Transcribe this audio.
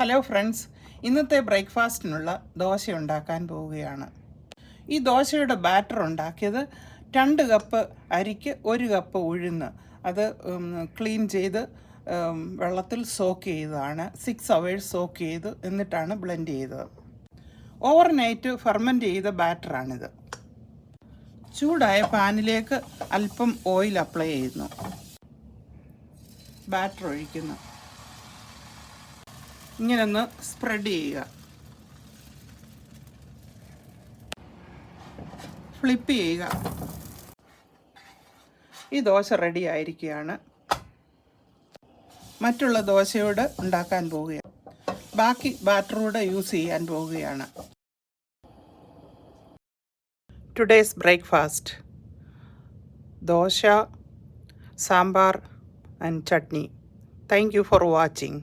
Hello friends, ഇന്നത്തെ ബ്രേക്ക്ഫാസ്റ്റിനുള്ള ദോശ ഉണ്ടാക്കാൻ പോവുകയാണ്. ഈ ദോശയുടെ ബാറ്റർ ഉണ്ടാക്കിയത് 2 കപ്പ് അരിക്ക് 1 കപ്പ് ഉഴുന്ന് അത് ക്ലീൻ ചെയ്ത് വെള്ളത്തിൽ സോക്ക് ചെയ്തതാണ്. 6 hours സോക്ക് ചെയ്ത് എന്നിട്ടാണ് ബ്ലെൻഡ് ചെയ്തത്. ഓവർനൈറ്റ് ഫെർമെൻറ്റ് ചെയ്ത ബാറ്ററാണിത്. ചൂടായ പാനിലേക്ക് അല്പം ഓയിൽ അപ്ലൈ ചെയ്യുന്നു. ബാറ്റർ ഒഴിക്കുന്നു. ഇങ്ങനെ ഒന്ന് സ്പ്രെഡ് ചെയ്യുക. ഫ്ലിപ്പ് ചെയ്യുക. ഈ ദോശ റെഡി ആയിരിക്കുകയാണ്. മറ്റുള്ള ദോശയോട് ഉണ്ടാക്കാൻ പോവുകയാണ്. ബാക്കി ബാറ്ററൂടെ യൂസ് ചെയ്യാൻ പോവുകയാണ്. Today's breakfast: dosa, sambar and chutney. Thank you for watching.